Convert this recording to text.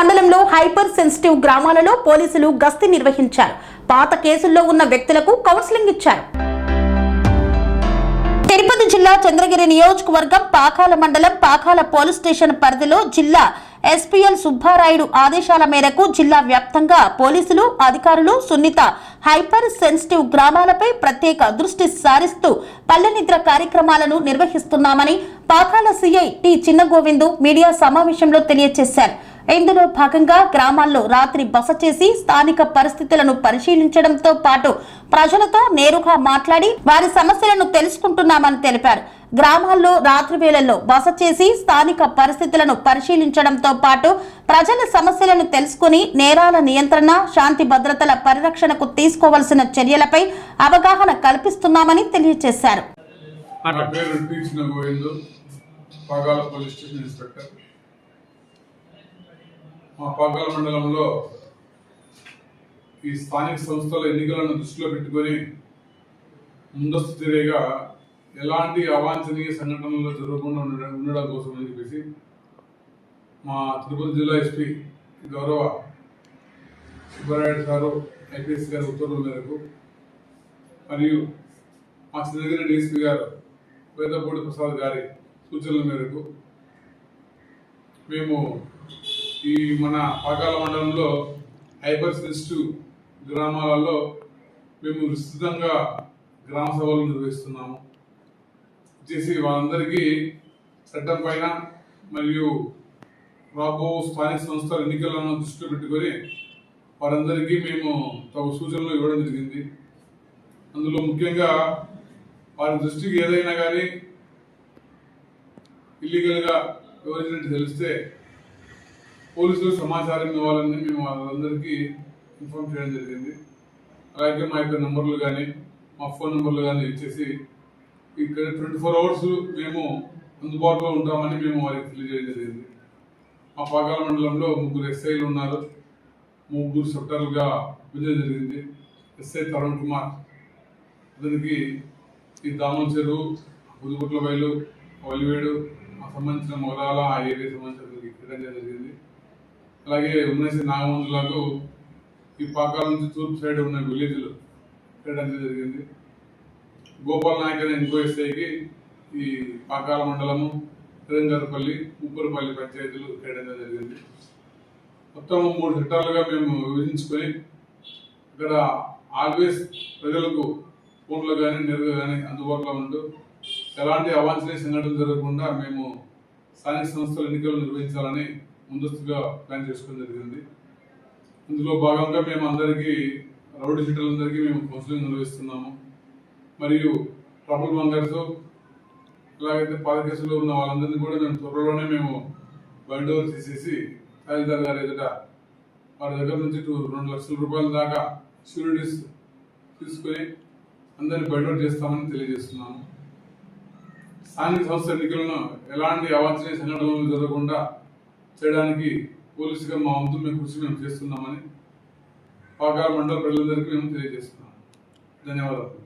మండలంలో hyper sensitive గ్రామాలలో పోలీసులు గస్తీ నిర్వహించారు. పాత కేసుల్లో ఉన్న వ్యక్తులకు కౌన్సిలింగ్ ఇచ్చారు. తిరుపతి జిల్లా చంద్రగిరి నియోజకవర్గం పాకాల మండలం పాకాల పోలీస్ స్టేషన్ పరిధిలో జిల్లా ఎస్పీఎల్ సుబ్బారాయుడు ఆదేశాల మేరకు జిల్లా వ్యాప్తంగా పోలీసులు అధికారులు సున్నిత హైపర్ సెన్సిటివ్ గ్రామాలపై ప్రత్యేక దృష్టి సారిస్తూ పల్లెనిద్ర కార్యక్రమాలను నిర్వహిస్తున్నామని Pakala CI T Chinnagovindu media సమావేశంలో తెలియజేశారు. ఇందులో భాగంగా గ్రామాల్లో రాత్రి బస చేసి స్థానిక పరిస్థితులను పరిశీలించడంతో పాటు ప్రజలతో నేరుగా మాట్లాడి వారి సమస్యలను తెలుసుకుంటున్నామని తెలిపారు. గ్రామాల్లో రాత్రి వేళల్లో బస చేసి స్థానిక పరిస్థితులను పరిశీలించడంతో పాటు ప్రజల సమస్యలను తెలుసుకుని నేరాల నియంత్రణ, శాంతి భద్రతల పరిరక్షణకు తీసుకోవాల్సిన చర్యలపై అవగాహన కల్పిస్తున్నామని తెలియజేశారు. మా పాకాల మండలంలో ఈ స్థానిక సంస్థల ఎన్నికలను దృష్టిలో పెట్టుకొని ముందస్తు చర్యగా ఎలాంటి అవాంఛనీయ సంఘటనలు జరగకుండా ఉండడం కోసం అని చెప్పేసి మా తిరుపతి జిల్లా ఎస్పీ గౌరవ సుబ్బారాయుడు గారు ఐపీఎస్ గారి ఉత్తర్వుల మేరకు మరియు మా చంద్రగిరి డిఎస్పీ గారు వేదపూడి ప్రసాద్ గారి సూచనల మేరకు మేము ఈ మన పాకాల మండలంలో హైపర్ సెన్సిటివ్ గ్రామాలలో మేము విస్తృతంగా గ్రామ సభలు నిర్వహిస్తున్నాము. చేసి వాళ్ళందరికీ చట్టం పైన మరియు రాబో స్థానిక సంస్థల ఎన్నికలను దృష్టిలో పెట్టుకొని వారందరికీ మేము తగు సూచనలు ఇవ్వడం జరిగింది. అందులో ముఖ్యంగా వారి దృష్టికి ఏదైనా కానీ ఇల్లీగల్గా వివరించినట్టు తెలిస్తే పోలీసులు సమాచారం ఇవ్వాలని మేము వాళ్ళందరికీ ఇన్ఫార్మ్ చేయడం జరిగింది. అలాగే మా యొక్క నెంబర్లు కానీ మా ఫోన్ నెంబర్లు కానీ ఇచ్చేసి ఇక్కడ 24 hours మేము అందుబాటులో ఉంటామని మేము వారికి తెలియజేయడం జరిగింది. మా పాకాల మండలంలో 3 ఎస్ఐలు ఉన్నారు, 3 సెక్టర్లుగా విభజన జరిగింది. ఎస్ఐ తరుణ్ కుమార్, అతనికి ఈ దామం చెరువు, బుదుగుట్ల బయలు, వలివేడు సంబంధించిన మొదల ఆ ఏరియా సంబంధించిన ఇవ్వడం జరిగింది. అలాగే ఉన్నసి నాగమందులకు ఈ పాకాల నుంచి తూర్పు సైడ్ ఉన్న విలేజ్లు పెట్టడం జరిగింది. గోపాల్ నాయక్ అనే ఇంకో ఎస్ఐకి ఈ పాకాల మండలము, తెలంగారపల్లి, ఉప్పరపల్లి పంచాయతీలు పెట్టడం జరిగింది. మొత్తం 3 సెక్టార్లుగా మేము విభజించుకొని ఇక్కడ ఆల్వేస్ ప్రజలకు ఫోన్లో కానీ నేరుగా కానీ అందుబాటులో ఉంటూ ఎలాంటి అవాంఛనీయ సంఘటనలు జరగకుండా మేము స్థానిక సంస్థల ఎన్నికలు నిర్వహించాలని ముందస్తుగా ప్లాన్ చేసుకోవడం జరిగింది. ఇందులో భాగంగా మేము అందరికీ రౌడీ షీటర్లందరికీ మేము కౌన్సిలింగ్ నిర్వహిస్తున్నాము. మరియు ట్రబుల్ మంగర్స్ ఎలాగైతే పాత కేసులో ఉన్న వాళ్ళందరినీ కూడా మేము త్వరలోనే మేము బైండ్ ఓవర్ చేసేసి తహసీల్దార్ గారి ఎదుట వారి దగ్గర నుంచి 2 లక్షల రూపాయల దాకా షూరిటీస్ తీసుకొని అందరినీ బైండ్ ఓవర్ చేస్తామని తెలియజేస్తున్నాము. స్థానిక సంస్థ ఎన్నికలను ఎలాంటి అవాంఛనీయ సంఘటనలు జరగకుండా చేయడానికి పోలీసుగా మా వంతు మేము కృషి మేము చేస్తున్నామని పాకాల మండల ప్రజలందరికీ మేము తెలియజేస్తున్నాము. ధన్యవాదాలు.